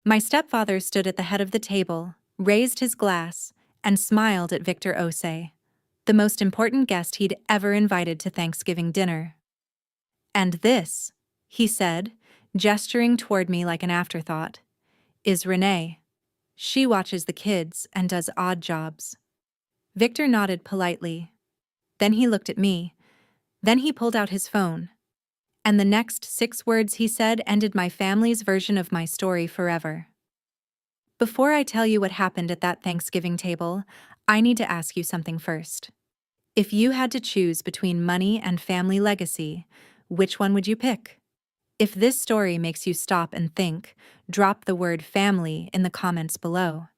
My stepfather stood at the head of the table, raised his glass, and smiled at Victor Osei, the most important guest he'd ever invited to Thanksgiving dinner. "And this," he said, gesturing toward me like an afterthought, "is Renee. She watches the kids and does odd jobs." Victor nodded politely. Then he looked at me. Then he pulled out his phone. And the next 6 words he said ended my family's version of my story forever. Before I tell you what happened at that Thanksgiving table, I need to ask you something first. If you had to choose between money and family legacy, which one would you pick? If this story makes you stop and think, drop the word family in the comments below.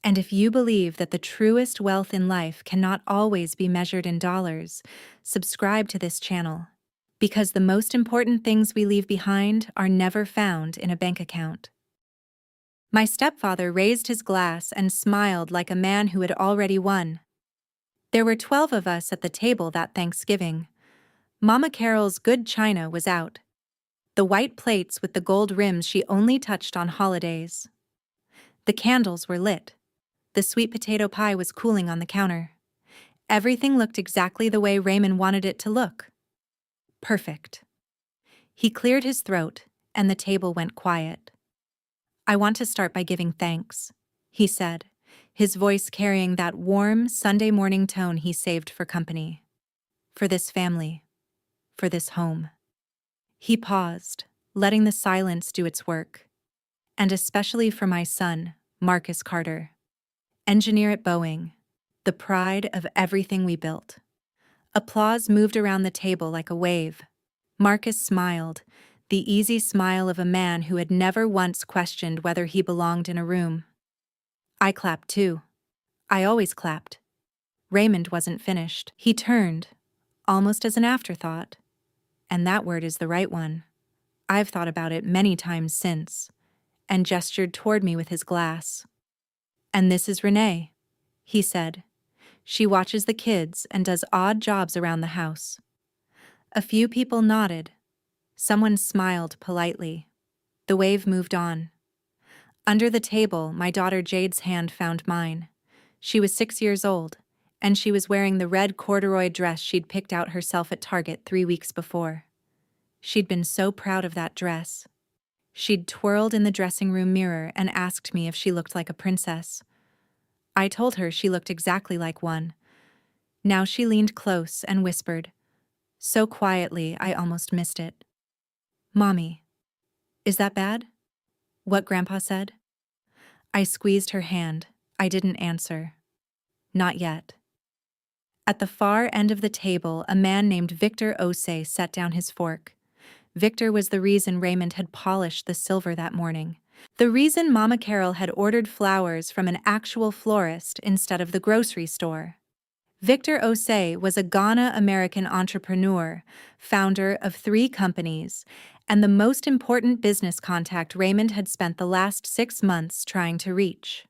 And if you believe that the truest wealth in life cannot always be measured in dollars, subscribe to this channel. Because the most important things we leave behind are never found in a bank account. My stepfather raised his glass and smiled like a man who had already won. There were 12 of us at the table that Thanksgiving. Mama Carol's good china was out. The white plates with the gold rims she only touched on holidays. The candles were lit. The sweet potato pie was cooling on the counter. Everything looked exactly the way Raymond wanted it to look. Perfect. He cleared his throat, and the table went quiet. "I want to start by giving thanks," he said, his voice carrying that warm Sunday morning tone he saved for company. "For this family. For this home." He paused, letting the silence do its work. "And especially for my son, Marcus Carter. Engineer at Boeing. The pride of everything we built." Applause moved around the table like a wave. Marcus smiled, the easy smile of a man who had never once questioned whether he belonged in a room. I clapped too. I always clapped. Raymond wasn't finished. He turned, almost as an afterthought. And that word is the right one. I've thought about it many times since, and gestured toward me with his glass. "And this is Renee," he said. "She watches the kids and does odd jobs around the house." A few people nodded. Someone smiled politely. The wave moved on. Under the table, my daughter Jade's hand found mine. She was 6 years old, and she was wearing the red corduroy dress she'd picked out herself at Target 3 weeks before. She'd been so proud of that dress. She'd twirled in the dressing room mirror and asked me if she looked like a princess. I told her she looked exactly like one. Now she leaned close and whispered, so quietly I almost missed it, "Mommy, is that bad? What Grandpa said?" I squeezed her hand. I didn't answer. Not yet. At the far end of the table, a man named Victor Osei set down his fork. Victor was the reason Raymond had polished the silver that morning. The reason Mama Carol had ordered flowers from an actual florist instead of the grocery store. Victor Osei was a Ghana-American entrepreneur, founder of 3 companies, and the most important business contact Raymond had spent the last 6 months trying to reach.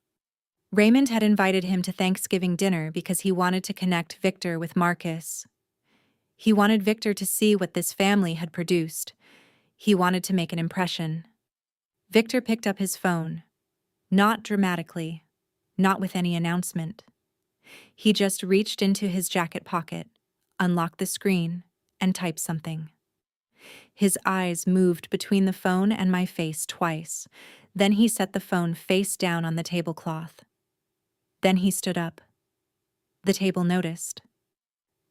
Raymond had invited him to Thanksgiving dinner because he wanted to connect Victor with Marcus. He wanted Victor to see what this family had produced. He wanted to make an impression. Victor picked up his phone. Not dramatically, not with any announcement. He just reached into his jacket pocket, unlocked the screen, and typed something. His eyes moved between the phone and my face twice. Then he set the phone face down on the tablecloth. Then he stood up. The table noticed.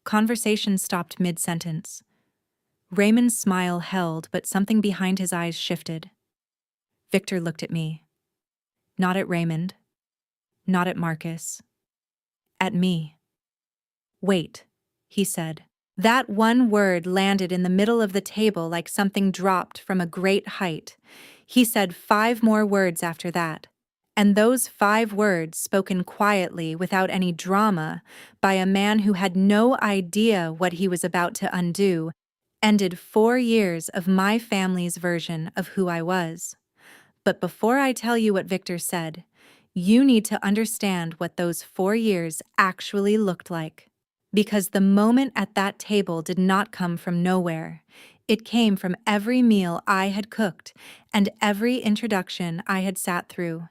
Conversation stopped mid-sentence. Raymond's smile held, but something behind his eyes shifted. Victor looked at me. Not at Raymond. Not at Marcus. At me. "Wait," he said. That one word landed in the middle of the table like something dropped from a great height. He said 5 more words after that. And those 5 words, spoken quietly without any drama, by a man who had no idea what he was about to undo, ended 4 years of my family's version of who I was. But before I tell you what Victor said, you need to understand what those 4 years actually looked like. Because the moment at that table did not come from nowhere. It came from every meal I had cooked and every introduction I had sat through.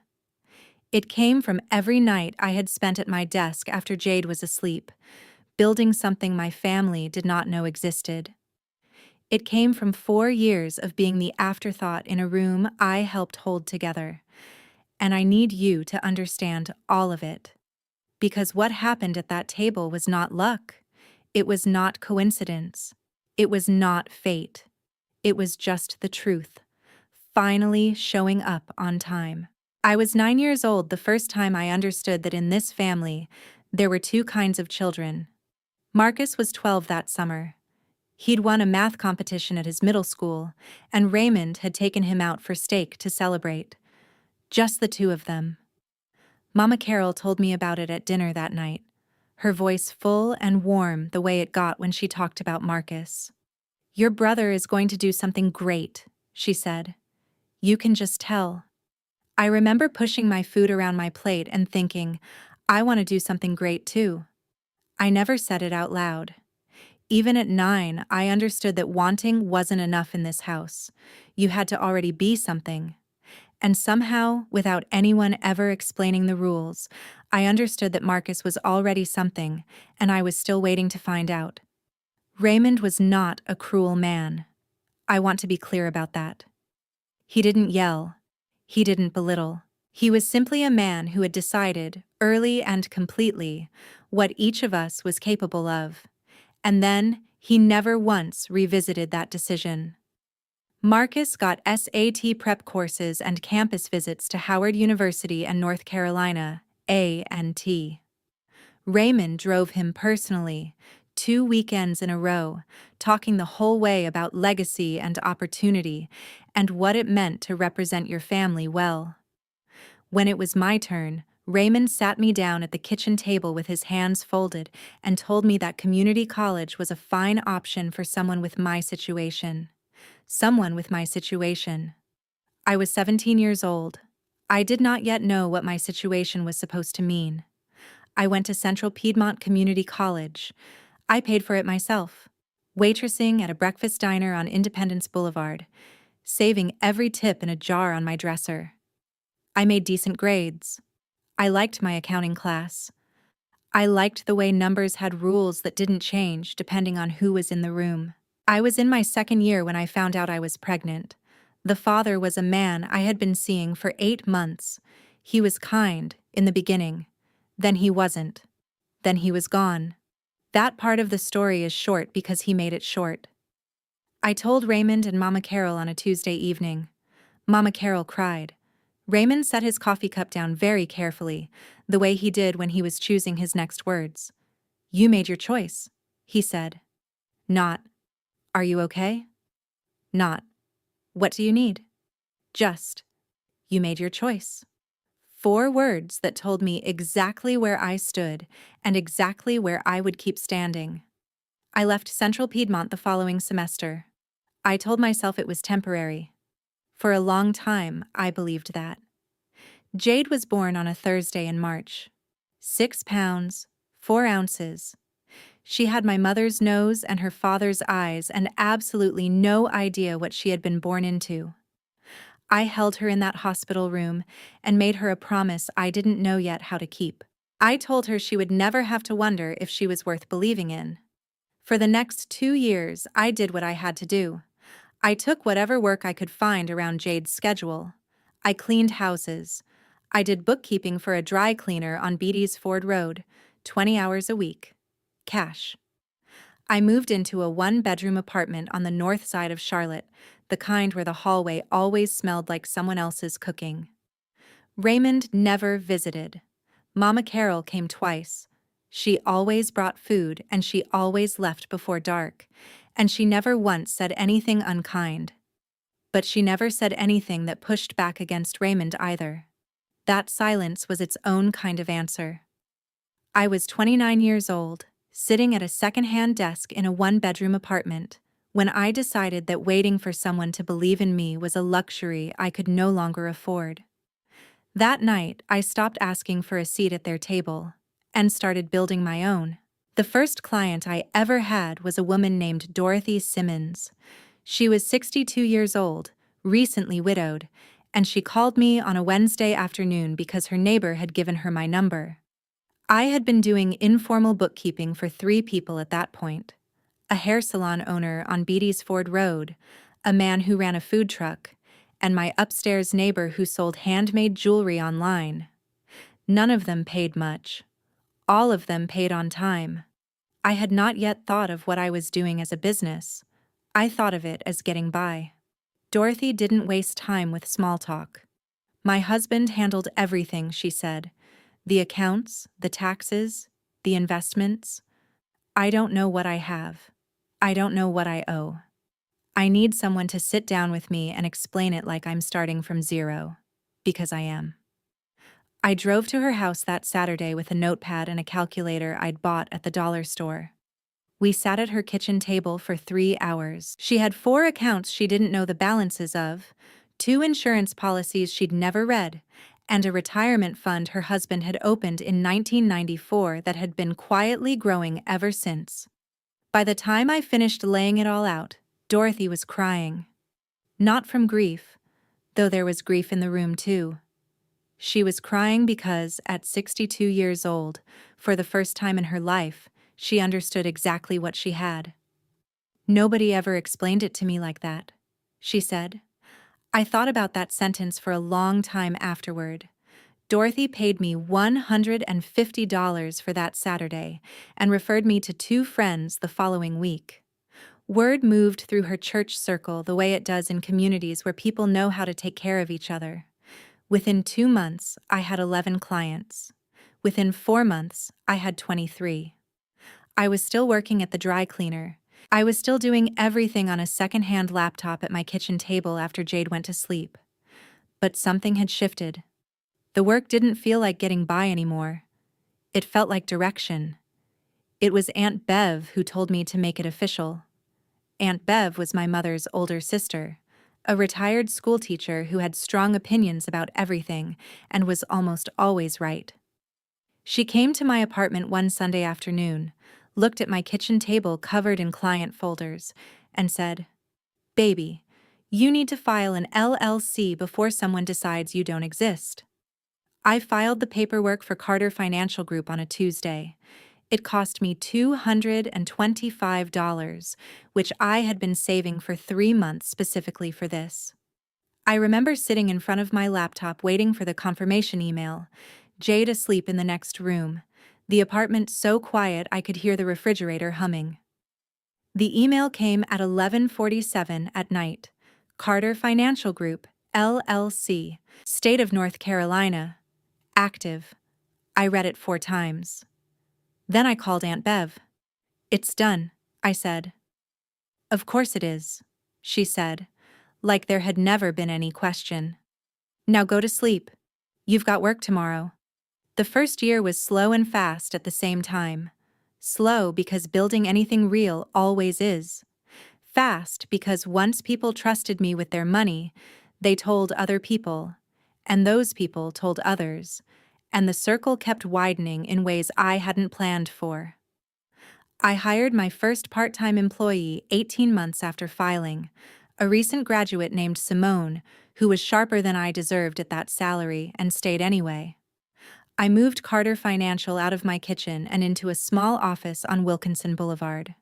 It came from every night I had spent at my desk after Jade was asleep, building something my family did not know existed. It came from 4 years of being the afterthought in a room I helped hold together. And I need you to understand all of it. Because what happened at that table was not luck. It was not coincidence. It was not fate. It was just the truth, finally showing up on time. I was 9 years old the first time I understood that in this family, there were two kinds of children. Marcus was 12 that summer. He'd won a math competition at his middle school, and Raymond had taken him out for steak to celebrate. Just the two of them. Mama Carol told me about it at dinner that night, her voice full and warm the way it got when she talked about Marcus. "Your brother is going to do something great," she said. "You can just tell." I remember pushing my food around my plate and thinking, I want to do something great too. I never said it out loud. Even at 9, I understood that wanting wasn't enough in this house. You had to already be something. And somehow, without anyone ever explaining the rules, I understood that Marcus was already something, and I was still waiting to find out. Raymond was not a cruel man. I want to be clear about that. He didn't yell. He didn't belittle. He was simply a man who had decided, early and completely, what each of us was capable of. And then, he never once revisited that decision. Marcus got SAT prep courses and campus visits to Howard University and North Carolina, A&T. Raymond drove him personally, 2 weekends in a row, talking the whole way about legacy and opportunity, and what it meant to represent your family well. When it was my turn, Raymond sat me down at the kitchen table with his hands folded and told me that community college was a fine option for someone with my situation. Someone with my situation. I was 17 years old. I did not yet know what my situation was supposed to mean. I went to Central Piedmont Community College. I paid for it myself, waitressing at a breakfast diner on Independence Boulevard, saving every tip in a jar on my dresser. I made decent grades. I liked my accounting class. I liked the way numbers had rules that didn't change depending on who was in the room. I was in my second year when I found out I was pregnant. The father was a man I had been seeing for 8 months. He was kind in the beginning. Then he wasn't. Then he was gone. That part of the story is short because he made it short. I told Raymond and Mama Carol on a Tuesday evening. Mama Carol cried. Raymond set his coffee cup down very carefully, the way he did when he was choosing his next words. "You made your choice," he said. Not, "Are you okay?" Not, "What do you need?" Just, "You made your choice." 4 words that told me exactly where I stood and exactly where I would keep standing. I left Central Piedmont the following semester. I told myself it was temporary. For a long time, I believed that. Jade was born on a Thursday in March. 6 pounds, 4 ounces. She had my mother's nose and her father's eyes and absolutely no idea what she had been born into. I held her in that hospital room and made her a promise I didn't know yet how to keep. I told her she would never have to wonder if she was worth believing in. For the next 2 years, I did what I had to do. I took whatever work I could find around Jade's schedule. I cleaned houses. I did bookkeeping for a dry cleaner on Beatty's Ford Road, 20 hours a week. Cash. I moved into a 1-bedroom apartment on the north side of Charlotte, the kind where the hallway always smelled like someone else's cooking. Raymond never visited. Mama Carol came twice. She always brought food and she always left before dark, and she never once said anything unkind. But she never said anything that pushed back against Raymond either. That silence was its own kind of answer. I was 29 years old, sitting at a second-hand desk in a 1-bedroom apartment, when I decided that waiting for someone to believe in me was a luxury I could no longer afford. That night, I stopped asking for a seat at their table and started building my own. The first client I ever had was a woman named Dorothy Simmons. She was 62 years old, recently widowed, and she called me on a Wednesday afternoon because her neighbor had given her my number. I had been doing informal bookkeeping for 3 people at that point: a hair salon owner on Beatty's Ford Road, a man who ran a food truck, and my upstairs neighbor who sold handmade jewelry online. None of them paid much. All of them paid on time. I had not yet thought of what I was doing as a business. I thought of it as getting by. Dorothy didn't waste time with small talk. My husband handled everything, she said. The accounts, the taxes, the investments. I don't know what I have. I don't know what I owe. I need someone to sit down with me and explain it like I'm starting from zero. Because I am. I drove to her house that Saturday with a notepad and a calculator I'd bought at the dollar store. We sat at her kitchen table for 3 hours. She had 4 accounts she didn't know the balances of, 2 insurance policies she'd never read, and a retirement fund her husband had opened in 1994 that had been quietly growing ever since. By the time I finished laying it all out, Dorothy was crying. Not from grief, though there was grief in the room too. She was crying because, at 62 years old, for the first time in her life, she understood exactly what she had. "Nobody ever explained it to me like that," she said. I thought about that sentence for a long time afterward. Dorothy paid me $150 for that Saturday and referred me to 2 friends the following week. Word moved through her church circle the way it does in communities where people know how to take care of each other. Within 2 months, I had 11 clients. Within 4 months, I had 23. I was still working at the dry cleaner. I was still doing everything on a second-hand laptop at my kitchen table after Jade went to sleep. But something had shifted. The work didn't feel like getting by anymore. It felt like direction. It was Aunt Bev who told me to make it official. Aunt Bev was my mother's older sister, a retired schoolteacher who had strong opinions about everything and was almost always right. She came to my apartment one Sunday afternoon, looked at my kitchen table covered in client folders, and said, "Baby, you need to file an LLC before someone decides you don't exist." I filed the paperwork for Carter Financial Group on a Tuesday. It cost me $225, which I had been saving for 3 months specifically for this. I remember sitting in front of my laptop waiting for the confirmation email, Jade asleep in the next room, the apartment so quiet I could hear the refrigerator humming. The email came at 11:47 at night. Carter Financial Group, LLC, State of North Carolina. Active. I read it 4 times. Then I called Aunt Bev. "It's done," I said. "Of course it is," she said, like there had never been any question. "Now go to sleep. You've got work tomorrow." The first year was slow and fast at the same time. Slow because building anything real always is. Fast because once people trusted me with their money, they told other people, and those people told others, and the circle kept widening in ways I hadn't planned for. I hired my first part-time employee 18 months after filing, a recent graduate named Simone, who was sharper than I deserved at that salary and stayed anyway. I moved Carter Financial out of my kitchen and into a small office on Wilkinson Boulevard.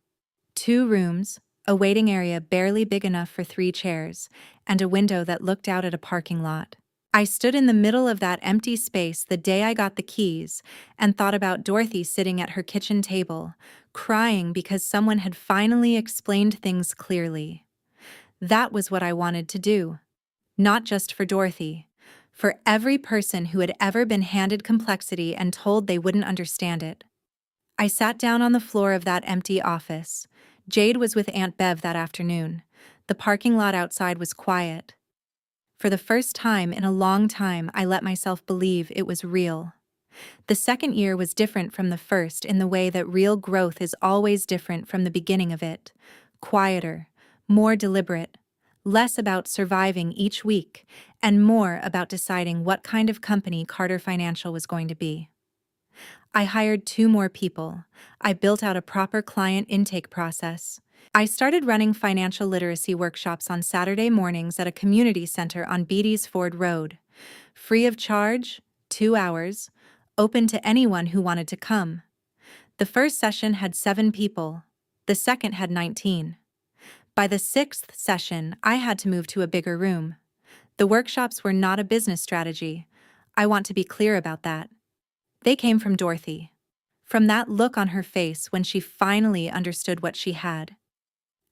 2 rooms, a waiting area barely big enough for 3 chairs, and a window that looked out at a parking lot. I stood in the middle of that empty space the day I got the keys and thought about Dorothy sitting at her kitchen table, crying because someone had finally explained things clearly. That was what I wanted to do. Not just for Dorothy. For every person who had ever been handed complexity and told they wouldn't understand it. I sat down on the floor of that empty office. Jade was with Aunt Bev that afternoon. The parking lot outside was quiet. For the first time in a long time, I let myself believe it was real. The second year was different from the first in the way that real growth is always different from the beginning of it. Quieter, more deliberate, less about surviving each week, and more about deciding what kind of company Carter Financial was going to be. I hired 2 more people. I built out a proper client intake process. I started running financial literacy workshops on Saturday mornings at a community center on Beatty's Ford Road. Free of charge, 2 hours, open to anyone who wanted to come. The first session had 7 people. The second had 19. By the 6th session, I had to move to a bigger room. The workshops were not a business strategy. I want to be clear about that. They came from Dorothy. From that look on her face when she finally understood what she had.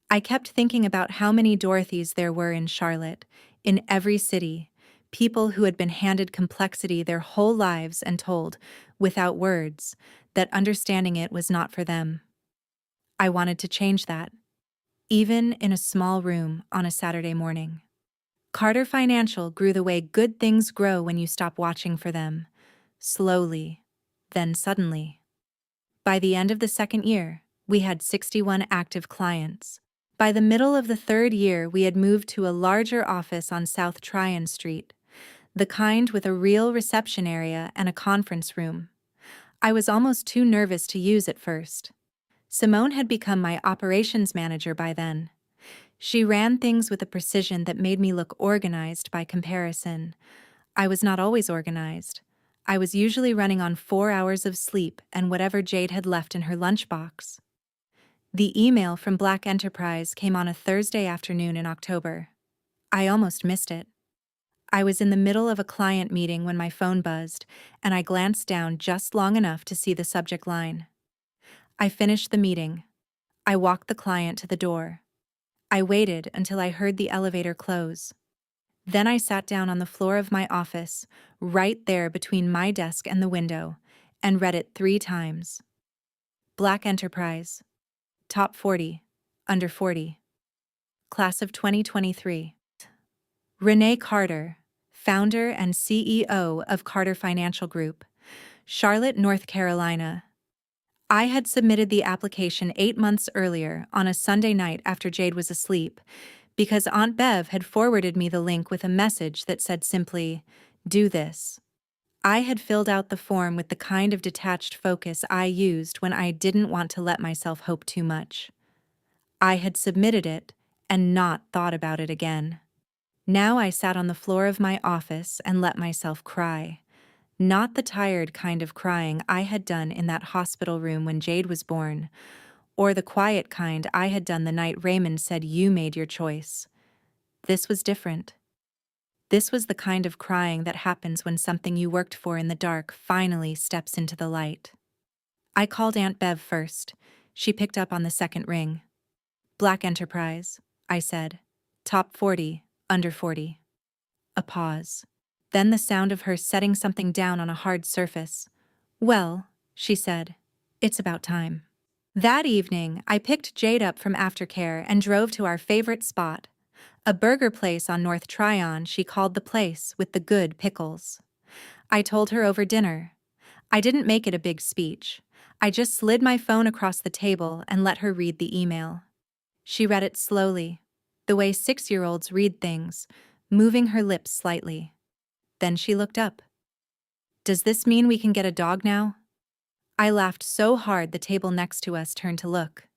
I kept thinking about how many Dorothys there were in Charlotte, in every city, people who had been handed complexity their whole lives and told, without words, that understanding it was not for them. I wanted to change that, even in a small room on a Saturday morning. Carter Financial grew the way good things grow when you stop watching for them, slowly, then suddenly. By the end of the second year, we had 61 active clients. By the middle of the third year, we had moved to a larger office on South Tryon Street, the kind with a real reception area and a conference room. I was almost too nervous to use at first. Simone had become my operations manager by then. She ran things with a precision that made me look organized by comparison. I was not always organized. I was usually running on 4 hours of sleep and whatever Jade had left in her lunchbox. The email from Black Enterprise came on a Thursday afternoon in October. I almost missed it. I was in the middle of a client meeting when my phone buzzed, and I glanced down just long enough to see the subject line. I finished the meeting. I walked the client to the door. I waited until I heard the elevator close. Then I sat down on the floor of my office, right there between my desk and the window, and read it 3 times. Black Enterprise. Top 40. Under 40. Class of 2023. Renee Carter, founder and CEO of Carter Financial Group, Charlotte, North Carolina. I had submitted the application 8 months earlier on a Sunday night after Jade was asleep, because Aunt Bev had forwarded me the link with a message that said simply, "Do this." I had filled out the form with the kind of detached focus I used when I didn't want to let myself hope too much. I had submitted it and not thought about it again. Now I sat on the floor of my office and let myself cry. Not the tired kind of crying I had done in that hospital room when Jade was born, or the quiet kind I had done the night Raymond said you made your choice. This was different. This was the kind of crying that happens when something you worked for in the dark finally steps into the light. I called Aunt Bev first. She picked up on the second ring. Black Enterprise, I said. Top 40, under 40. A pause. Then the sound of her setting something down on a hard surface. Well, she said, it's about time. That evening, I picked Jade up from aftercare and drove to our favorite spot, a burger place on North Tryon she called the place with the good pickles. I told her over dinner. I didn't make it a big speech. I just slid my phone across the table and let her read the email. She read it slowly, the way 6-year-olds read things, moving her lips slightly. Then she looked up. Does this mean we can get a dog now? I laughed so hard the table next to us turned to look.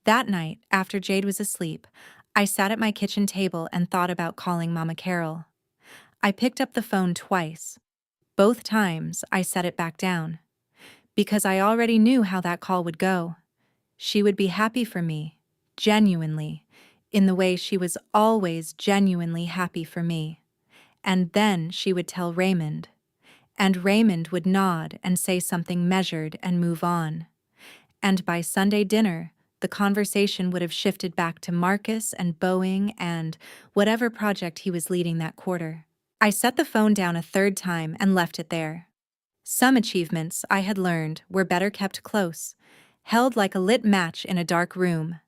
That night, after Jade was asleep, I sat at my kitchen table and thought about calling Mama Carol. I picked up the phone twice. Both times, I set it back down. Because I already knew how that call would go. She would be happy for me, genuinely, in the way she was always genuinely happy for me. And then she would tell Raymond. And Raymond would nod and say something measured and move on. And by Sunday dinner, the conversation would have shifted back to Marcus and Boeing and whatever project he was leading that quarter. I set the phone down a third time and left it there. Some achievements, I had learned, were better kept close, held like a lit match in a dark room.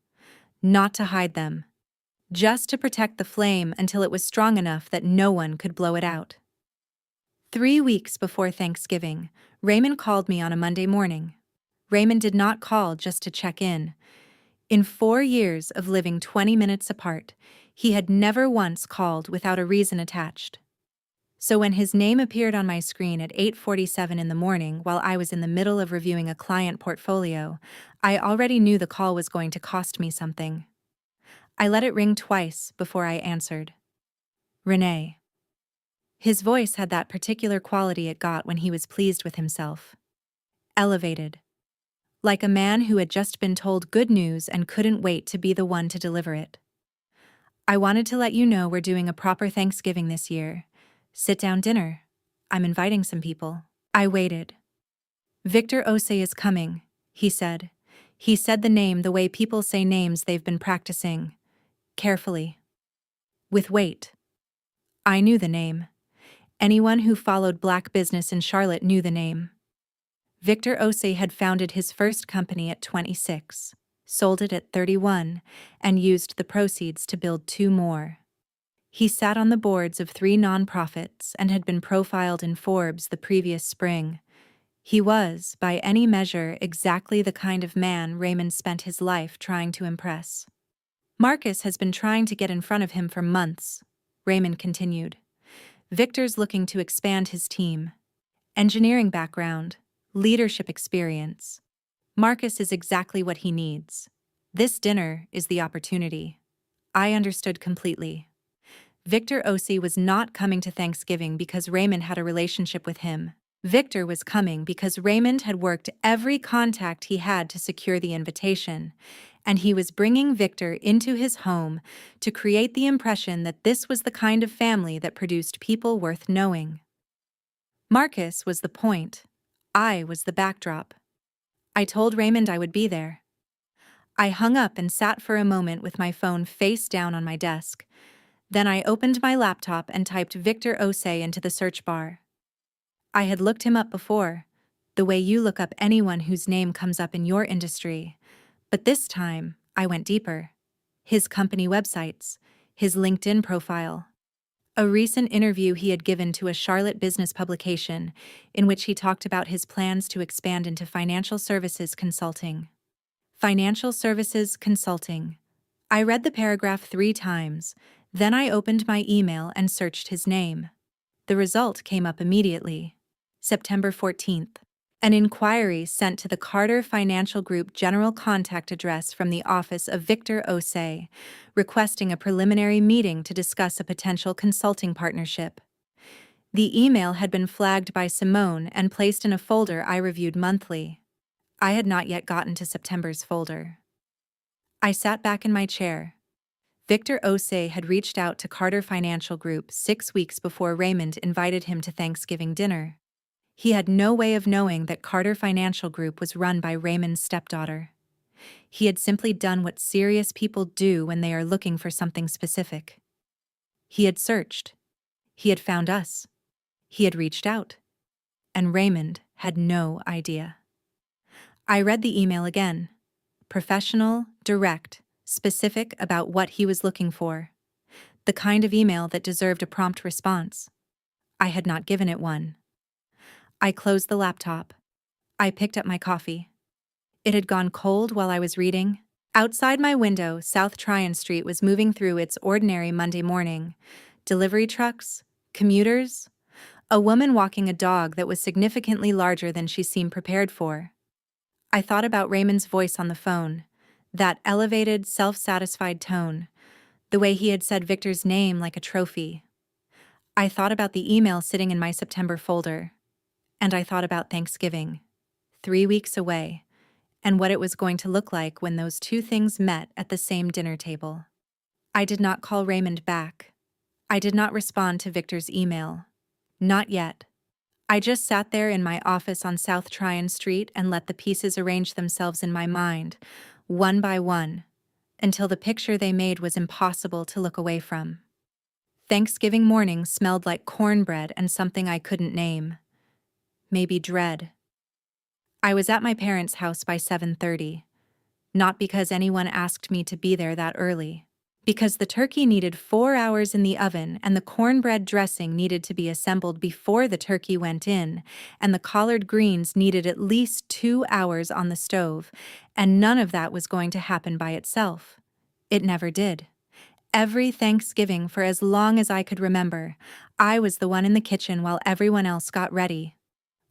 Not to hide them. Just to protect the flame until it was strong enough that no one could blow it out. 3 weeks before Thanksgiving, Raymond called me on a Monday morning. Raymond did not call just to check in. In 4 years of living 20 minutes apart, he had never once called without a reason attached. So when his name appeared on my screen at 8:47 in the morning while I was in the middle of reviewing a client portfolio, I already knew the call was going to cost me something. I let it ring twice before I answered. Renee. His voice had that particular quality it got when he was pleased with himself. Elevated. Like a man who had just been told good news and couldn't wait to be the one to deliver it. I wanted to let you know we're doing a proper Thanksgiving this year. Sit-down dinner. I'm inviting some people. I waited. Victor Osei is coming, he said. He said the name the way people say names they've been practicing. Carefully. With weight. I knew the name. Anyone who followed black business in Charlotte knew the name. Victor Osei had founded his first company at 26, sold it at 31, and used the proceeds to build 2 more. He sat on the boards of 3 nonprofits and had been profiled in Forbes the previous spring. He was, by any measure, exactly the kind of man Raymond spent his life trying to impress. Marcus has been trying to get in front of him for months, Raymond continued. Victor's looking to expand his team. Engineering background, leadership experience. Marcus is exactly what he needs. This dinner is the opportunity. I understood completely. Victor Osei was not coming to Thanksgiving because Raymond had a relationship with him. Victor was coming because Raymond had worked every contact he had to secure the invitation, and he was bringing Victor into his home to create the impression that this was the kind of family that produced people worth knowing. Marcus was the point. I was the backdrop. I told Raymond I would be there. I hung up and sat for a moment with my phone face down on my desk. Then I opened my laptop and typed Victor Osei into the search bar. I had looked him up before, the way you look up anyone whose name comes up in your industry. But this time, I went deeper. His company websites, his LinkedIn profile. A recent interview he had given to a Charlotte business publication, in which he talked about his plans to expand into financial services consulting. Financial services consulting. I read the paragraph 3 times, then I opened my email and searched his name. The result came up immediately. September 14th. An inquiry sent to the Carter Financial Group general contact address from the office of Victor Osei, requesting a preliminary meeting to discuss a potential consulting partnership. The email had been flagged by Simone and placed in a folder I reviewed monthly. I had not yet gotten to September's folder. I sat back in my chair. Victor Osei had reached out to Carter Financial Group 6 weeks before Raymond invited him to Thanksgiving dinner. He had no way of knowing that Carter Financial Group was run by Raymond's stepdaughter. He had simply done what serious people do when they are looking for something specific. He had searched. He had found us. He had reached out. And Raymond had no idea. I read the email again. Professional, direct, specific about what he was looking for. The kind of email that deserved a prompt response. I had not given it one. I closed the laptop. I picked up my coffee. It had gone cold while I was reading. Outside my window, South Tryon Street was moving through its ordinary Monday morning. Delivery trucks, commuters, a woman walking a dog that was significantly larger than she seemed prepared for. I thought about Raymond's voice on the phone, that elevated, self-satisfied tone, the way he had said Victor's name like a trophy. I thought about the email sitting in my September folder. And I thought about Thanksgiving, 3 weeks away, and what it was going to look like when those 2 things met at the same dinner table. I did not call Raymond back. I did not respond to Victor's email. Not yet. I just sat there in my office on South Tryon Street and let the pieces arrange themselves in my mind, one by one, until the picture they made was impossible to look away from. Thanksgiving morning smelled like cornbread and something I couldn't name. Maybe dread. I was at my parents' house by 7:30, not because anyone asked me to be there that early, because the turkey needed 4 hours in the oven and the cornbread dressing needed to be assembled before the turkey went in, and the collard greens needed at least 2 hours on the stove, and none of that was going to happen by itself. It never did. Every Thanksgiving for as long as I could remember, I was the one in the kitchen while everyone else got ready.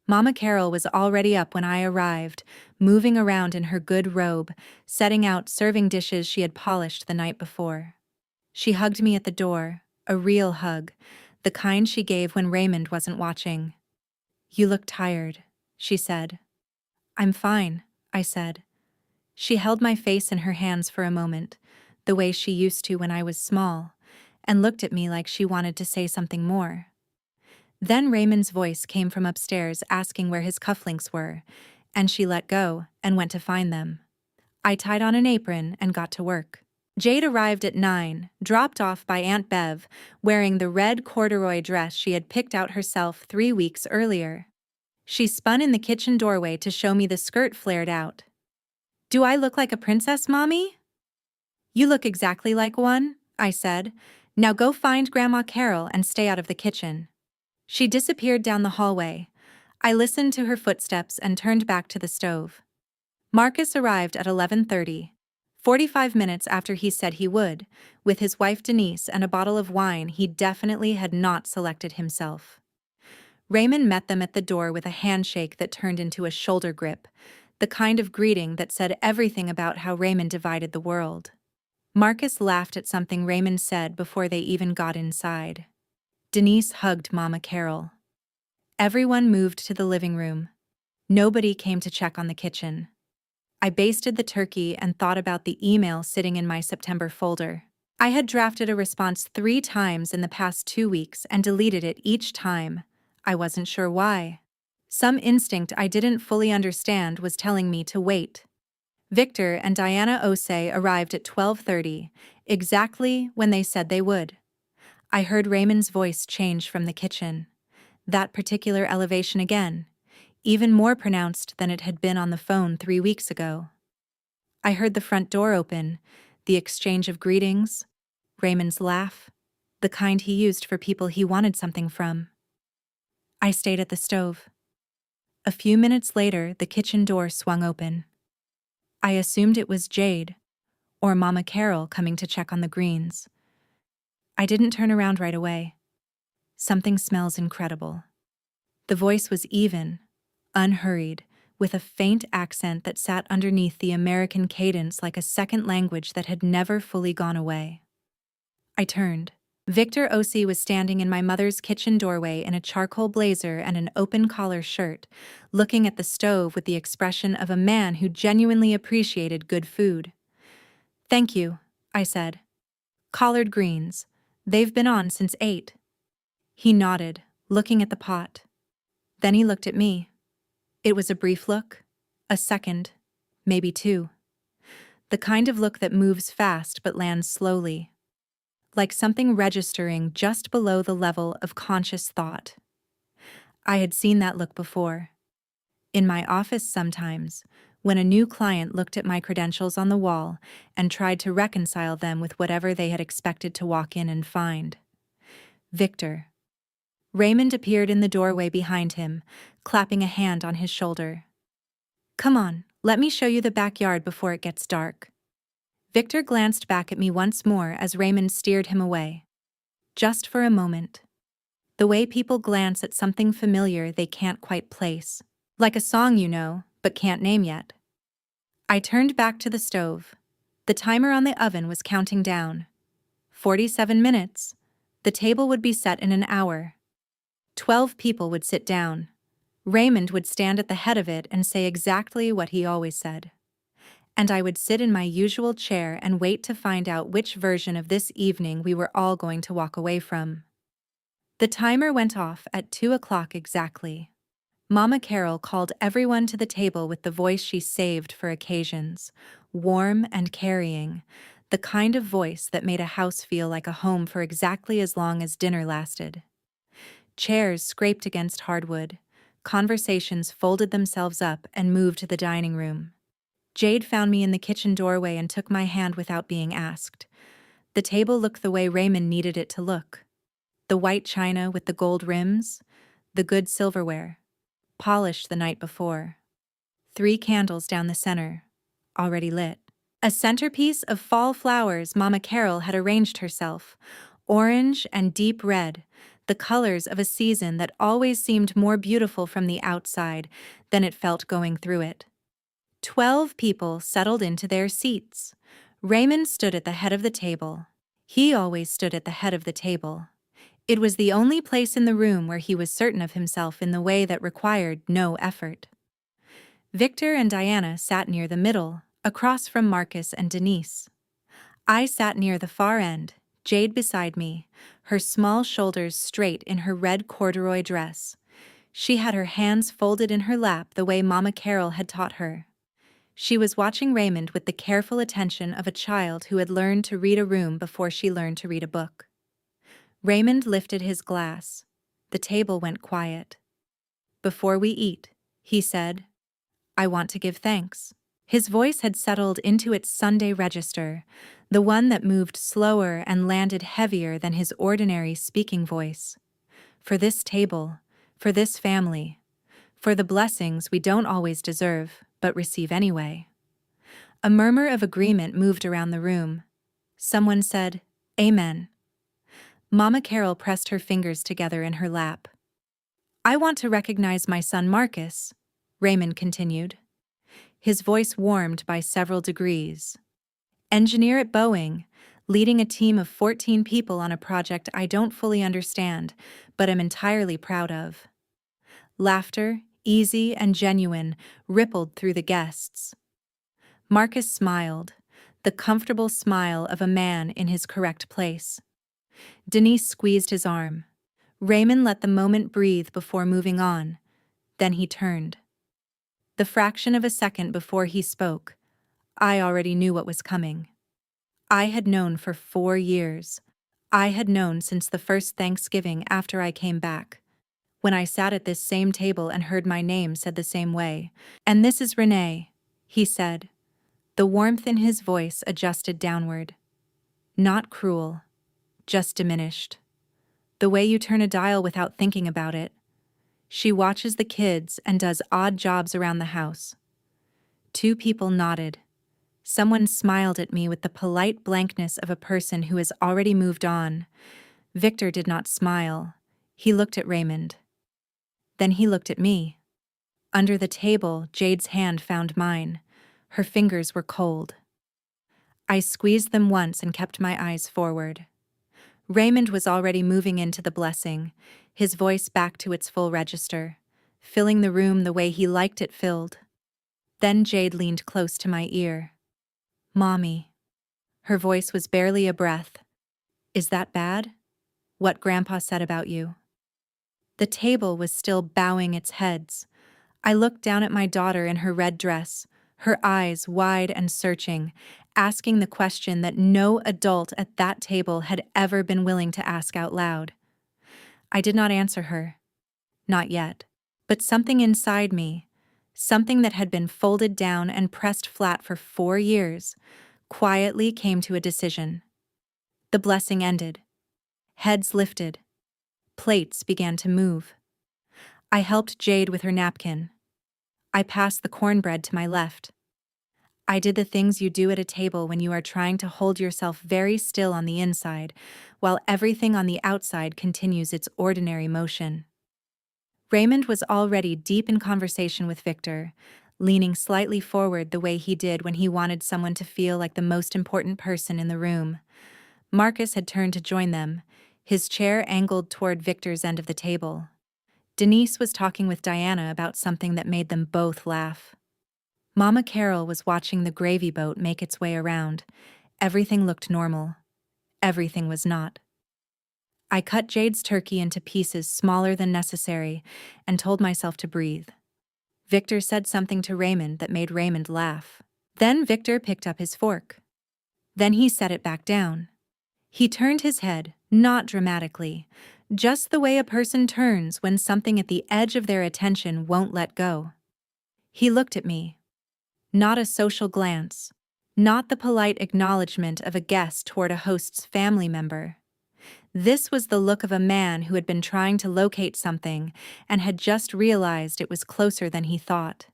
Mama Carol was already up when I arrived, moving around in her good robe, setting out serving dishes she had polished the night before. She hugged me at the door, a real hug, the kind she gave when Raymond wasn't watching. "You look tired," she said. "I'm fine," I said. She held my face in her hands for a moment, the way she used to when I was small, and looked at me like she wanted to say something more. Then Raymond's voice came from upstairs asking where his cufflinks were, and she let go and went to find them. I tied on an apron and got to work. Jade arrived at 9, dropped off by Aunt Bev, wearing the red corduroy dress she had picked out herself 3 weeks earlier. She spun in the kitchen doorway to show me the skirt flared out. "Do I look like a princess, Mommy?" "You look exactly like one," I said. "Now go find Grandma Carol and stay out of the kitchen." She disappeared down the hallway. I listened to her footsteps and turned back to the stove. Marcus arrived at 11:30, 45 minutes after he said he would, with his wife Denise and a bottle of wine he definitely had not selected himself. Raymond met them at the door with a handshake that turned into a shoulder grip, the kind of greeting that said everything about how Raymond divided the world. Marcus laughed at something Raymond said before they even got inside. Denise hugged Mama Carol. Everyone moved to the living room. Nobody came to check on the kitchen. I basted the turkey and thought about the email sitting in my September folder. I had drafted a response 3 times in the past 2 weeks and deleted it each time. I wasn't sure why. Some instinct I didn't fully understand was telling me to wait. Victor and Diana Osei arrived at 12:30, exactly when they said they would. I heard Raymond's voice change from the kitchen. That particular elevation again, even more pronounced than it had been on the phone 3 weeks ago. I heard the front door open, the exchange of greetings, Raymond's laugh, the kind he used for people he wanted something from. I stayed at the stove. A few minutes later, the kitchen door swung open. I assumed it was Jade, or Mama Carol coming to check on the greens. I didn't turn around right away. "Something smells incredible." The voice was even, unhurried, with a faint accent that sat underneath the American cadence like a second language that had never fully gone away. I turned. Victor Osei was standing in my mother's kitchen doorway in a charcoal blazer and an open-collar shirt, looking at the stove with the expression of a man who genuinely appreciated good food. "Thank you," I said. "Collard greens. They've been on since 8. He nodded, looking at the pot. Then he looked at me. It was a brief look, a second, maybe 2. The kind of look that moves fast but lands slowly, like something registering just below the level of conscious thought. I had seen that look before. In my office sometimes, when a new client looked at my credentials on the wall and tried to reconcile them with whatever they had expected to walk in and find. Victor. Raymond appeared in the doorway behind him, clapping a hand on his shoulder. "Come on, let me show you the backyard before it gets dark." Victor glanced back at me once more as Raymond steered him away. Just for a moment. The way people glance at something familiar they can't quite place. Like a song you know, but can't name yet. I turned back to the stove. The timer on the oven was counting down. 47 minutes. The table would be set in an hour. 12 people would sit down. Raymond would stand at the head of it and say exactly what he always said. And I would sit in my usual chair and wait to find out which version of this evening we were all going to walk away from. The timer went off at 2 o'clock exactly. Mama Carol called everyone to the table with the voice she saved for occasions, warm and carrying, the kind of voice that made a house feel like a home for exactly as long as dinner lasted. Chairs scraped against hardwood. Conversations folded themselves up and moved to the dining room. Jade found me in the kitchen doorway and took my hand without being asked. The table looked the way Raymond needed it to look. The white china with the gold rims, the good silverware, polished the night before. 3 candles down the center, already lit. A centerpiece of fall flowers Mama Carol had arranged herself, orange and deep red, the colors of a season that always seemed more beautiful from the outside than it felt going through it. 12 people settled into their seats. Raymond stood at the head of the table. He always stood at the head of the table. It was the only place in the room where he was certain of himself in the way that required no effort. Victor and Diana sat near the middle, across from Marcus and Denise. I sat near the far end, Jade beside me, her small shoulders straight in her red corduroy dress. She had her hands folded in her lap the way Mama Carol had taught her. She was watching Raymond with the careful attention of a child who had learned to read a room before she learned to read a book. Raymond lifted his glass. The table went quiet. "Before we eat," he said, "I want to give thanks." His voice had settled into its Sunday register, the one that moved slower and landed heavier than his ordinary speaking voice. For this table, for this family, for the blessings we don't always deserve, but receive anyway. A murmur of agreement moved around the room. Someone said, "Amen." Mama Carol pressed her fingers together in her lap. "I want to recognize my son Marcus," Raymond continued. His voice warmed by several degrees. "Engineer at Boeing, leading a team of 14 people on a project I don't fully understand, but am entirely proud of." Laughter, easy and genuine, rippled through the guests. Marcus smiled, the comfortable smile of a man in his correct place. Denise squeezed his arm. Raymond let the moment breathe before moving on. Then he turned. The fraction of a second before he spoke, I already knew what was coming. I had known for 4 years. I had known since the first Thanksgiving after I came back, when I sat at this same table and heard my name said the same way. "And this is Renee," he said. The warmth in his voice adjusted downward. "Not cruel, just diminished. The way you turn a dial without thinking about it. She watches the kids and does odd jobs around the house." 2 people nodded. Someone smiled at me with the polite blankness of a person who has already moved on. Victor did not smile. He looked at Raymond. Then he looked at me. Under the table, Jade's hand found mine. Her fingers were cold. I squeezed them once and kept my eyes forward. Raymond was already moving into the blessing, his voice back to its full register, filling the room the way he liked it filled. Then Jade leaned close to my ear. "Mommy." Her voice was barely a breath. "Is that bad? What Grandpa said about you?" The table was still bowing its heads. I looked down at my daughter in her red dress, her eyes wide and searching, asking the question that no adult at that table had ever been willing to ask out loud. I did not answer her. Not yet. But something inside me, something that had been folded down and pressed flat for 4 years, quietly came to a decision. The blessing ended. Heads lifted. Plates began to move. I helped Jade with her napkin. I passed the cornbread to my left. I did the things you do at a table when you are trying to hold yourself very still on the inside, while everything on the outside continues its ordinary motion. Raymond was already deep in conversation with Victor, leaning slightly forward the way he did when he wanted someone to feel like the most important person in the room. Marcus had turned to join them, his chair angled toward Victor's end of the table. Denise was talking with Diana about something that made them both laugh. Mama Carol was watching the gravy boat make its way around. Everything looked normal. Everything was not. I cut Jade's turkey into pieces smaller than necessary and told myself to breathe. Victor said something to Raymond that made Raymond laugh. Then Victor picked up his fork. Then he set it back down. He turned his head, not dramatically, just the way a person turns when something at the edge of their attention won't let go. He looked at me. Not a social glance, not the polite acknowledgement of a guest toward a host's family member. This was the look of a man who had been trying to locate something and had just realized it was closer than he thought.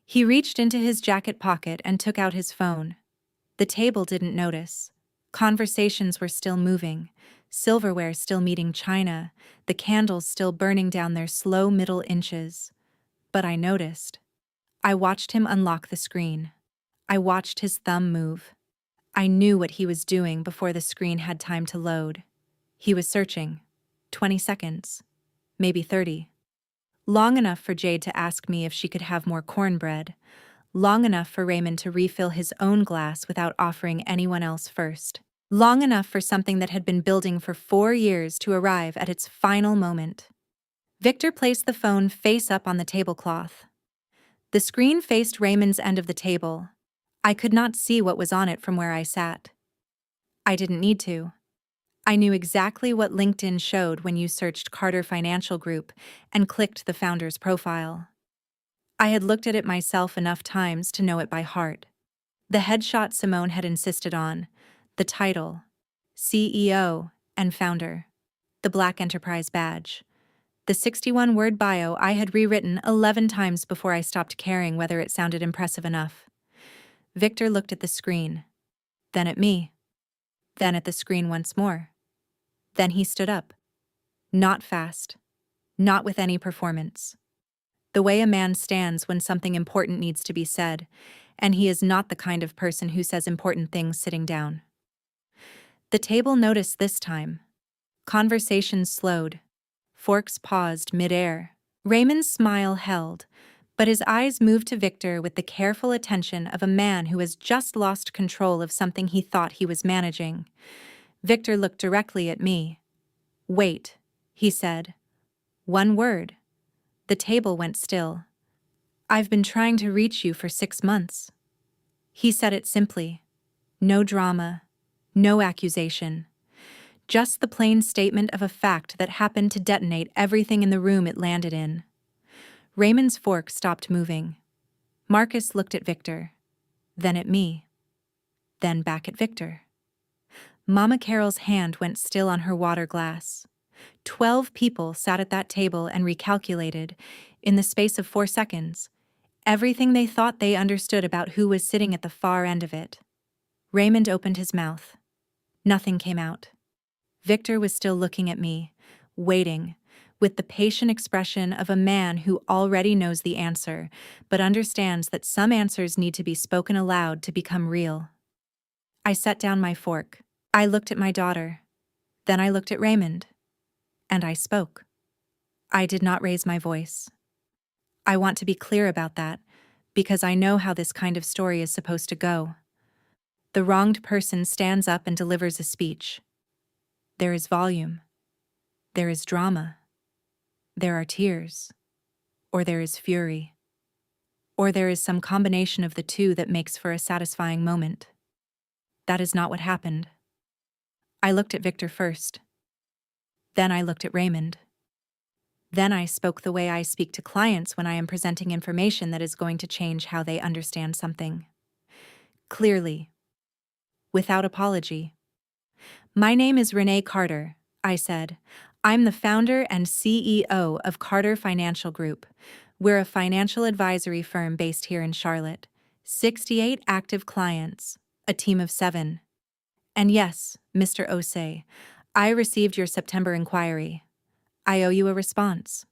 He reached into his jacket pocket and took out his phone. The table didn't notice. Conversations were still moving, silverware still meeting china, the candles still burning down their slow middle inches. But I noticed. I watched him unlock the screen. I watched his thumb move. I knew what he was doing before the screen had time to load. He was searching. 20 seconds. Maybe 30. Long enough for Jade to ask me if she could have more cornbread. Long enough for Raymond to refill his own glass without offering anyone else first. Long enough for something that had been building for 4 years to arrive at its final moment. Victor placed the phone face up on the tablecloth. The screen faced Raymond's end of the table. I could not see what was on it from where I sat. I didn't need to. I knew exactly what LinkedIn showed when you searched Carter Financial Group and clicked the founder's profile. I had looked at it myself enough times to know it by heart. The headshot Simone had insisted on, the title, CEO and founder, the Black Enterprise badge, the 61-word bio I had rewritten 11 times before I stopped caring whether it sounded impressive enough. Victor looked at the screen, then at me, then at the screen once more. Then he stood up. Not fast, not with any performance. The way a man stands when something important needs to be said, and he is not the kind of person who says important things sitting down. The table noticed this time. Conversations slowed. Forks paused mid-air. Raymond's smile held, but his eyes moved to Victor with the careful attention of a man who has just lost control of something he thought he was managing. Victor looked directly at me. "Wait," he said. One word. The table went still. "I've been trying to reach you for 6 months." He said it simply. No drama, no accusation. Just the plain statement of a fact that happened to detonate everything in the room it landed in. Raymond's fork stopped moving. Marcus looked at Victor, then at me, then back at Victor. Mama Carol's hand went still on her water glass. 12 people sat at that table and recalculated, in the space of 4 seconds, everything they thought they understood about who was sitting at the far end of it. Raymond opened his mouth. Nothing came out. Victor was still looking at me, waiting, with the patient expression of a man who already knows the answer, but understands that some answers need to be spoken aloud to become real. I set down my fork. I looked at my daughter. Then I looked at Raymond. And I spoke. I did not raise my voice. I want to be clear about that, because I know how this kind of story is supposed to go. The wronged person stands up and delivers a speech. There is volume. There is drama. There are tears. Or there is fury. Or there is some combination of the two that makes for a satisfying moment. That is not what happened. I looked at Victor first. Then I looked at Raymond. Then I spoke the way I speak to clients when I am presenting information that is going to change how they understand something. Clearly. Without apology. "My name is Renee Carter," I said. "I'm the founder and CEO of Carter Financial Group. We're a financial advisory firm based here in Charlotte. 68 active clients, a team of 7. And yes, Mr. Osei, I received your September inquiry. I owe you a response."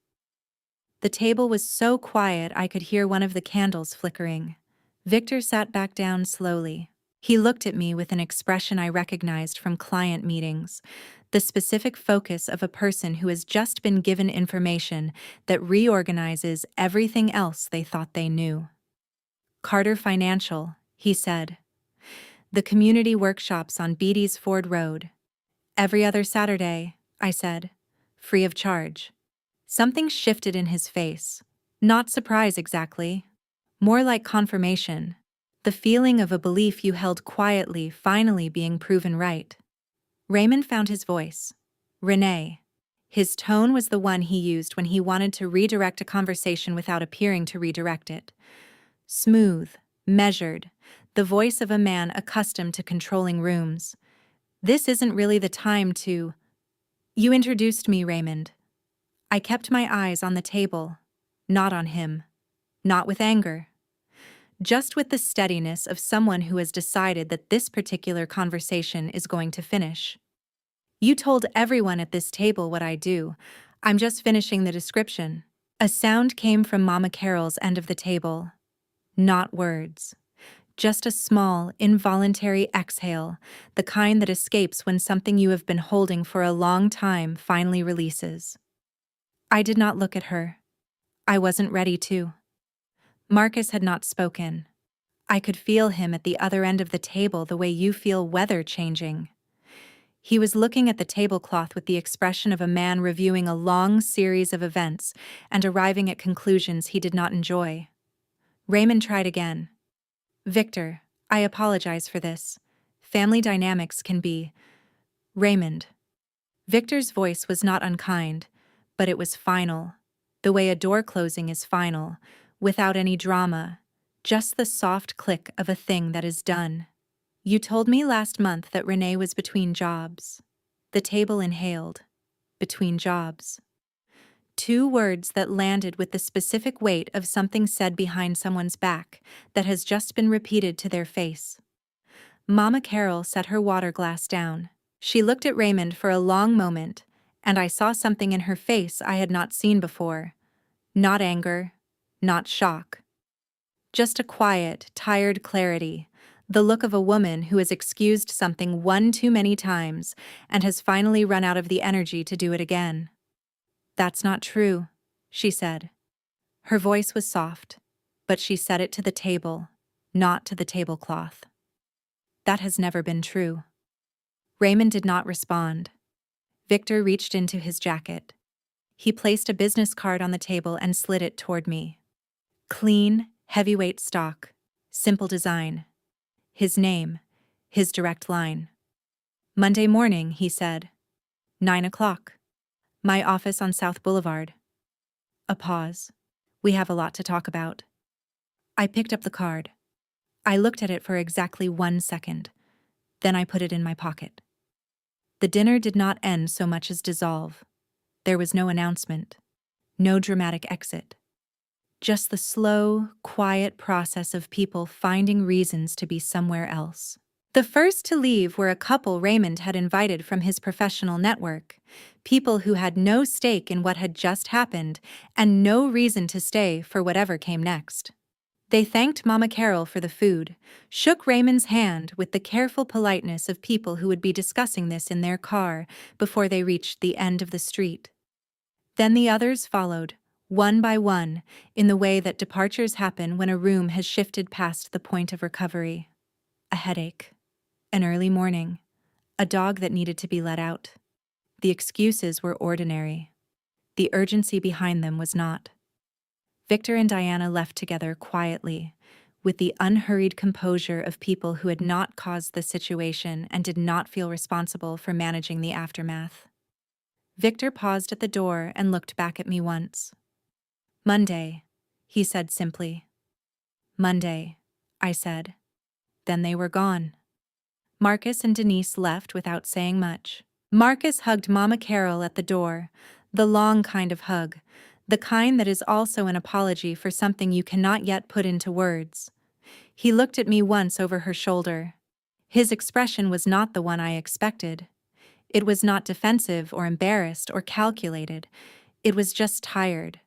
The table was so quiet I could hear one of the candles flickering. Victor sat back down slowly. He looked at me with an expression I recognized from client meetings, the specific focus of a person who has just been given information that reorganizes everything else they thought they knew. "Carter Financial," he said. "The community workshops on Beatty's Ford Road. Every other Saturday," I said. "Free of charge." Something shifted in his face. Not surprise exactly. More like confirmation. The feeling of a belief you held quietly finally being proven right. Raymond found his voice. Renee. His tone was the one he used when he wanted to redirect a conversation without appearing to redirect it. Smooth, measured, the voice of a man accustomed to controlling rooms. "This isn't really the time to—" "You introduced me, Raymond." I kept my eyes on the table, not on him, not with anger. just with the steadiness of someone who has decided that this particular conversation is going to finish. You told everyone at this table what I do. I'm just finishing the description. A sound came from Mama Carol's end of the table. Not words. Just a small, involuntary exhale, the kind that escapes when something you have been holding for a long time finally releases. I did not look at her. I wasn't ready to. Marcus had not spoken. I could feel him at the other end of the table the way you feel weather changing. He was looking at the tablecloth with the expression of a man reviewing a long series of events and arriving at conclusions he did not enjoy. Raymond tried again. Victor, I apologize for this. Family dynamics can be... Raymond. Victor's voice was not unkind, but it was final. The way a door closing is final, without any drama, just the soft click of a thing that is done. You told me last month that Renee was between jobs. The table inhaled. Between jobs. 2 words that landed with the specific weight of something said behind someone's back that has just been repeated to their face. Mama Carol set her water glass down. She looked at Raymond for a long moment, and I saw something in her face I had not seen before. Not anger, not shock. Just a quiet, tired clarity, the look of a woman who has excused something one too many times and has finally run out of the energy to do it again. That's not true, she said. Her voice was soft, but she said it to the table, not to the tablecloth. That has never been true. Raymond did not respond. Victor reached into his jacket. He placed a business card on the table and slid it toward me. Clean, heavyweight stock, simple design. His name, his direct line. Monday morning, he said. 9 o'clock. My office on South Boulevard. A pause. We have a lot to talk about. I picked up the card. I looked at it for exactly 1 second. Then I put it in my pocket. The dinner did not end so much as dissolve. There was no announcement. No dramatic exit. Just the slow, quiet process of people finding reasons to be somewhere else. The first to leave were a couple Raymond had invited from his professional network, people who had no stake in what had just happened and no reason to stay for whatever came next. They thanked Mama Carol for the food, shook Raymond's hand with the careful politeness of people who would be discussing this in their car before they reached the end of the street. Then the others followed, one by one, in the way that departures happen when a room has shifted past the point of recovery. A headache. An early morning. A dog that needed to be let out. The excuses were ordinary. The urgency behind them was not. Victor and Diana left together quietly, with the unhurried composure of people who had not caused the situation and did not feel responsible for managing the aftermath. Victor paused at the door and looked back at me once. Monday, he said simply. Monday, I said. Then they were gone. Marcus and Denise left without saying much. Marcus hugged Mama Carol at the door, the long kind of hug, the kind that is also an apology for something you cannot yet put into words. He looked at me once over her shoulder. His expression was not the one I expected. It was not defensive or embarrassed or calculated. It was just tired.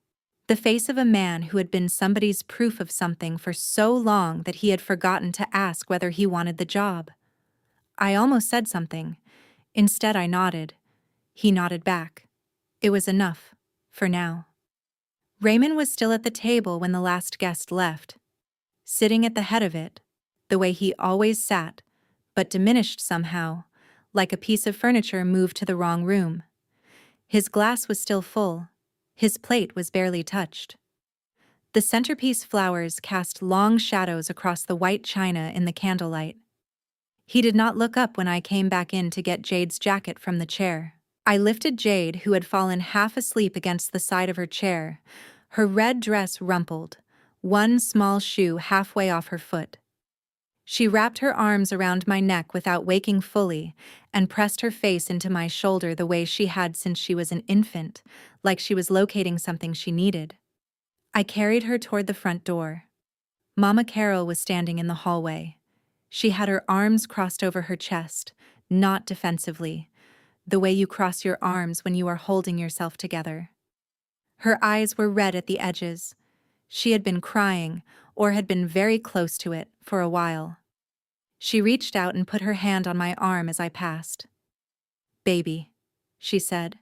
The face of a man who had been somebody's proof of something for so long that he had forgotten to ask whether he wanted the job. I almost said something. Instead, I nodded. He nodded back. It was enough, for now. Raymond was still at the table when the last guest left, sitting at the head of it, the way he always sat, but diminished somehow, like a piece of furniture moved to the wrong room. His glass was still full. His plate was barely touched. The centerpiece flowers cast long shadows across the white china in the candlelight. He did not look up when I came back in to get Jade's jacket from the chair. I lifted Jade, who had fallen half asleep against the side of her chair, her red dress rumpled, one small shoe halfway off her foot. She wrapped her arms around my neck without waking fully and pressed her face into my shoulder the way she had since she was an infant, like she was locating something she needed. I carried her toward the front door. Mama Carol was standing in the hallway. She had her arms crossed over her chest, not defensively, the way you cross your arms when you are holding yourself together. Her eyes were red at the edges. She had been crying, or had been very close to it, for a while. She reached out and put her hand on my arm as I passed. "Baby," she said.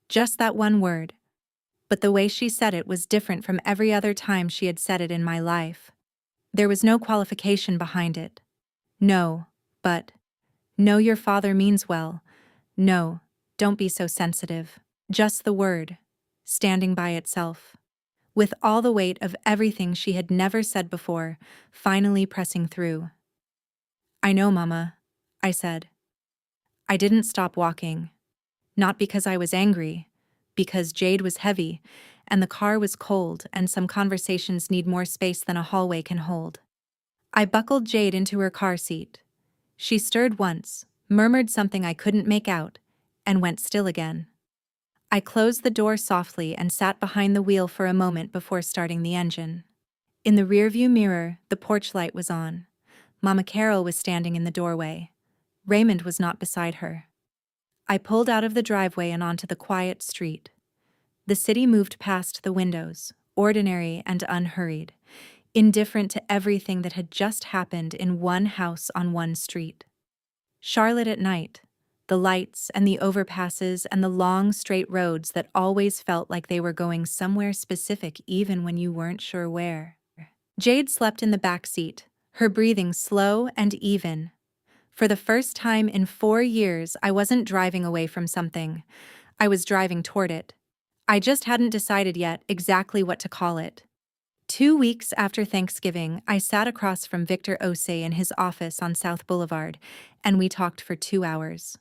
Just that one word. But the way she said it was different from every other time she had said it in my life. There was no qualification behind it. No, but, "No, your father means well. No, don't be so sensitive." Just the word, standing by itself, with all the weight of everything she had never said before, finally pressing through. "I know, Mama," I said. I didn't stop walking. Not because I was angry, because Jade was heavy, and the car was cold, and some conversations need more space than a hallway can hold. I buckled Jade into her car seat. She stirred once, murmured something I couldn't make out, and went still again. I closed the door softly and sat behind the wheel for a moment before starting the engine. In the rearview mirror, the porch light was on. Mama Carol was standing in the doorway. Raymond was not beside her. I pulled out of the driveway and onto the quiet street. The city moved past the windows, ordinary and unhurried, indifferent to everything that had just happened in one house on one street. Charlotte at night, the lights and the overpasses and the long straight roads that always felt like they were going somewhere specific even when you weren't sure where. Jade slept in the back seat, her breathing slow and even. For the first time in 4 years, I wasn't driving away from something. I was driving toward it. I just hadn't decided yet exactly what to call it. 2 weeks after Thanksgiving, I sat across from Victor Osei in his office on South Boulevard, and we talked for 2 hours.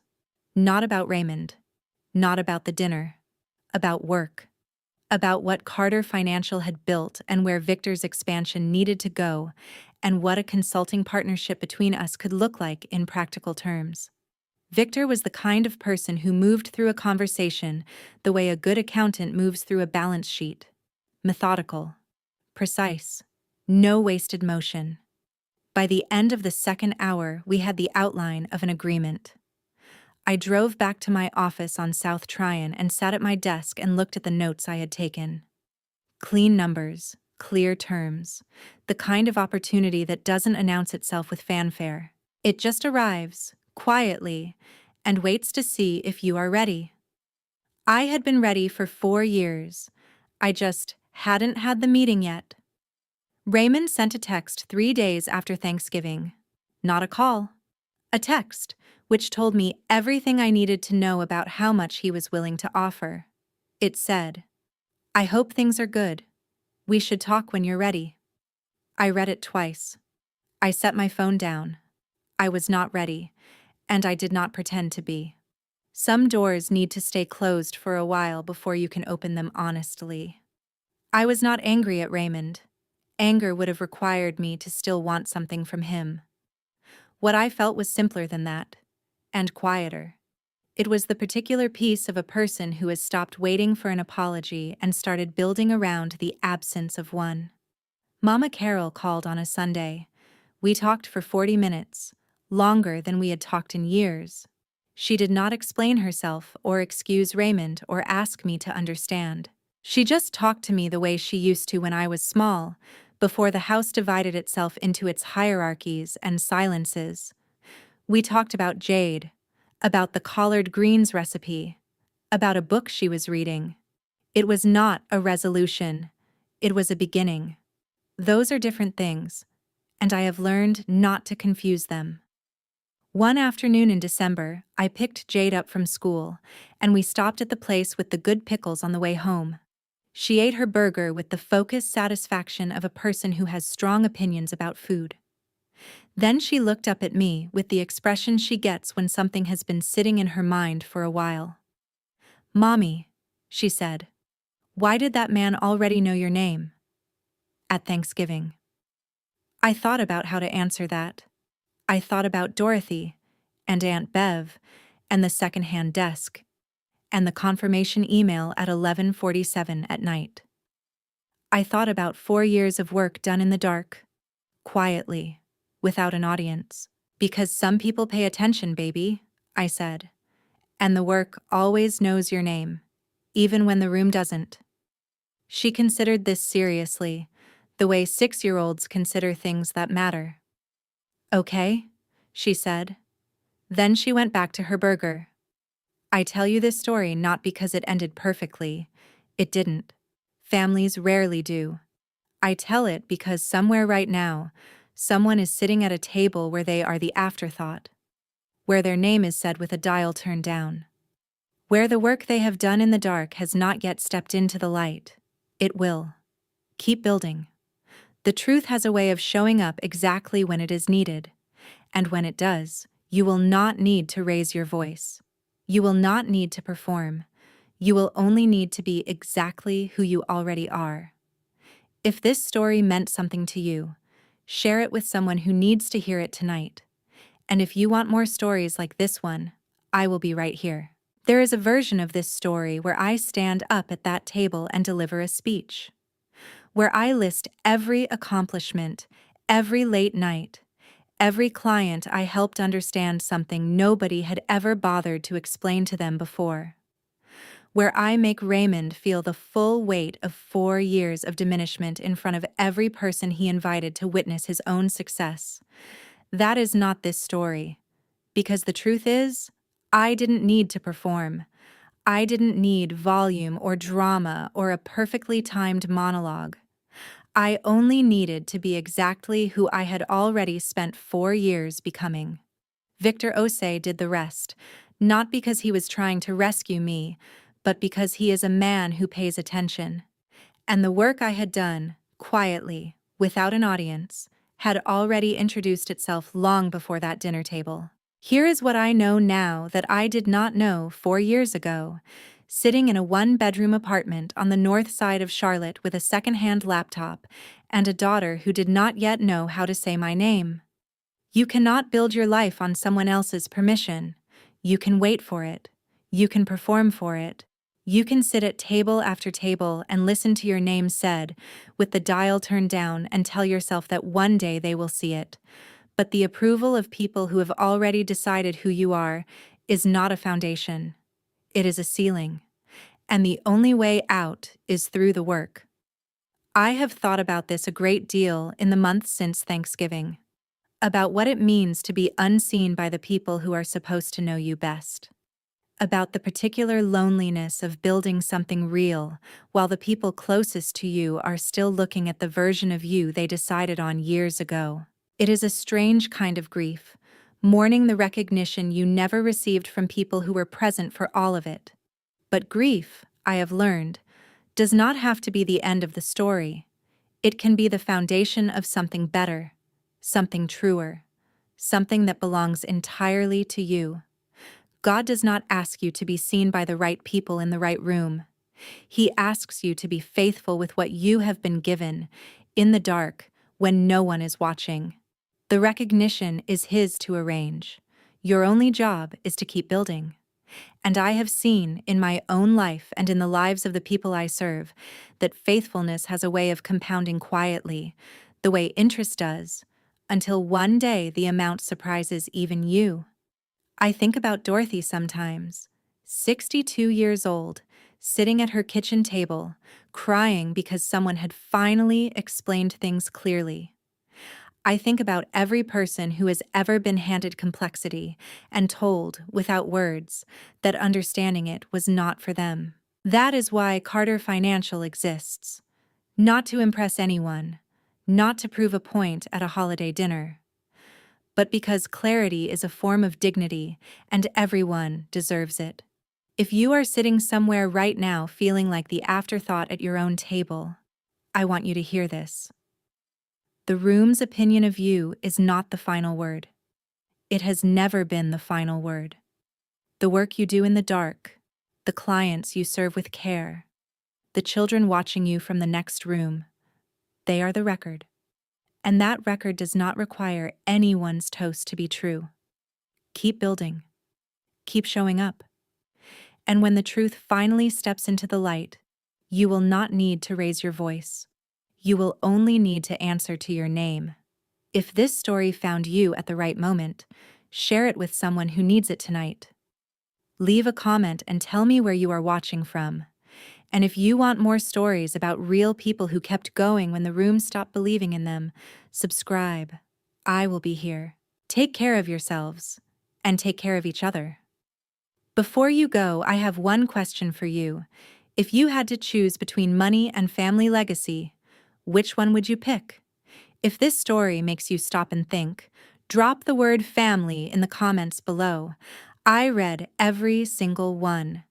Not about Raymond. Not about the dinner. About work. About what Carter Financial had built and where Victor's expansion needed to go, and what a consulting partnership between us could look like in practical terms. Victor was the kind of person who moved through a conversation the way a good accountant moves through a balance sheet. Methodical. Precise. No wasted motion. By the end of the second hour, we had the outline of an agreement. I drove back to my office on South Tryon and sat at my desk and looked at the notes I had taken. Clean numbers, clear terms, the kind of opportunity that doesn't announce itself with fanfare. It just arrives, quietly, and waits to see if you are ready. I had been ready for 4 years. I just hadn't had the meeting yet. Raymond sent a text 3 days after Thanksgiving. Not a call. A text, which told me everything I needed to know about how much he was willing to offer. It said, "I hope things are good. We should talk when you're ready." I read it twice. I set my phone down. I was not ready, and I did not pretend to be. Some doors need to stay closed for a while before you can open them honestly. I was not angry at Raymond. Anger would have required me to still want something from him. What I felt was simpler than that, and quieter. It was the particular piece of a person who has stopped waiting for an apology and started building around the absence of one. Mama Carol called on a Sunday. We talked for 40 minutes, longer than we had talked in years. She did not explain herself or excuse Raymond or ask me to understand. She just talked to me the way she used to when I was small, before the house divided itself into its hierarchies and silences. We talked about Jade, about the collard greens recipe, about a book she was reading. It was not a resolution. It was a beginning. Those are different things, and I have learned not to confuse them. One afternoon in December, I picked Jade up from school, and we stopped at the place with the good pickles on the way home. She ate her burger with the focused satisfaction of a person who has strong opinions about food. Then she looked up at me with the expression she gets when something has been sitting in her mind for a while. "Mommy," she said, "why did that man already know your name?" At Thanksgiving. I thought about how to answer that. I thought about Dorothy, and Aunt Bev, and the secondhand desk, and the confirmation email at 11:47 at night. I thought about 4 years of work done in the dark, quietly, without an audience. Because some people pay attention, baby, I said. And the work always knows your name, even when the room doesn't. She considered this seriously, the way 6-year-olds consider things that matter. Okay, she said. Then she went back to her burger. I tell you this story not because it ended perfectly. It didn't. Families rarely do. I tell it because somewhere right now, someone is sitting at a table where they are the afterthought, where their name is said with a dial turned down, where the work they have done in the dark has not yet stepped into the light. It will. Keep building. The truth has a way of showing up exactly when it is needed, and when it does, you will not need to raise your voice. You will not need to perform. You will only need to be exactly who you already are. If this story meant something to you, share it with someone who needs to hear it tonight. And if you want more stories like this one, I will be right here. There is a version of this story where I stand up at that table and deliver a speech, where I list every accomplishment, every late night, every client I helped understand something nobody had ever bothered to explain to them before, where I make Raymond feel the full weight of 4 years of diminishment in front of every person he invited to witness his own success. That is not this story, because the truth is, I didn't need to perform. I didn't need volume or drama or a perfectly timed monologue. I only needed to be exactly who I had already spent 4 years becoming. Victor Ose did the rest, not because he was trying to rescue me, but because he is a man who pays attention. And the work I had done, quietly, without an audience, had already introduced itself long before that dinner table. Here is what I know now that I did not know 4 years ago, sitting in a one-bedroom apartment on the north side of Charlotte with a second-hand laptop and a daughter who did not yet know how to say my name. You cannot build your life on someone else's permission. You can wait for it. You can perform for it. You can sit at table after table and listen to your name said, with the dial turned down, and tell yourself that one day they will see it. But the approval of people who have already decided who you are is not a foundation. It is a ceiling. And the only way out is through the work. I have thought about this a great deal in the months since Thanksgiving, about what it means to be unseen by the people who are supposed to know you best, about the particular loneliness of building something real while the people closest to you are still looking at the version of you they decided on years ago. It is a strange kind of grief, mourning the recognition you never received from people who were present for all of it. But grief, I have learned, does not have to be the end of the story. It can be the foundation of something better, something truer, something that belongs entirely to you. God does not ask you to be seen by the right people in the right room. He asks you to be faithful with what you have been given, in the dark, when no one is watching. The recognition is His to arrange. Your only job is to keep building. And I have seen, in my own life and in the lives of the people I serve, that faithfulness has a way of compounding quietly, the way interest does, until one day the amount surprises even you. I think about Dorothy sometimes, 62 years old, sitting at her kitchen table, crying because someone had finally explained things clearly. I think about every person who has ever been handed complexity and told, without words, that understanding it was not for them. That is why Carter Financial exists. Not to impress anyone, not to prove a point at a holiday dinner, but because clarity is a form of dignity and everyone deserves it. If you are sitting somewhere right now feeling like the afterthought at your own table, I want you to hear this. The room's opinion of you is not the final word. It has never been the final word. The work you do in the dark, the clients you serve with care, the children watching you from the next room, they are the record. And that record does not require anyone's toast to be true. Keep building. Keep showing up. And when the truth finally steps into the light, you will not need to raise your voice. You will only need to answer to your name. If this story found you at the right moment, share it with someone who needs it tonight. Leave a comment and tell me where you are watching from. And if you want more stories about real people who kept going when the room stopped believing in them, subscribe. I will be here. Take care of yourselves, and take care of each other. Before you go, I have one question for you. If you had to choose between money and family legacy, which one would you pick? If this story makes you stop and think, drop the word family in the comments below. I read every single one,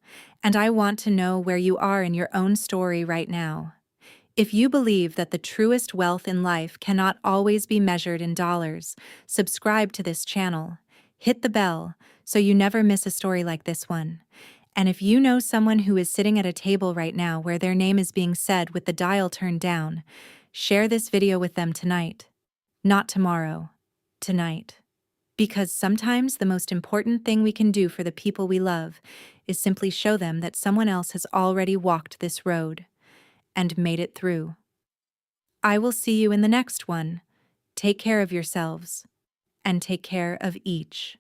and I want to know where you are in your own story right now. If you believe that the truest wealth in life cannot always be measured in dollars, subscribe to this channel. Hit the bell so you never miss a story like this one. And if you know someone who is sitting at a table right now where their name is being said with the dial turned down, share this video with them tonight. Not tomorrow. Tonight. Because sometimes the most important thing we can do for the people we love is simply show them that someone else has already walked this road and made it through. I will see you in the next one. Take care of yourselves, and take care of each.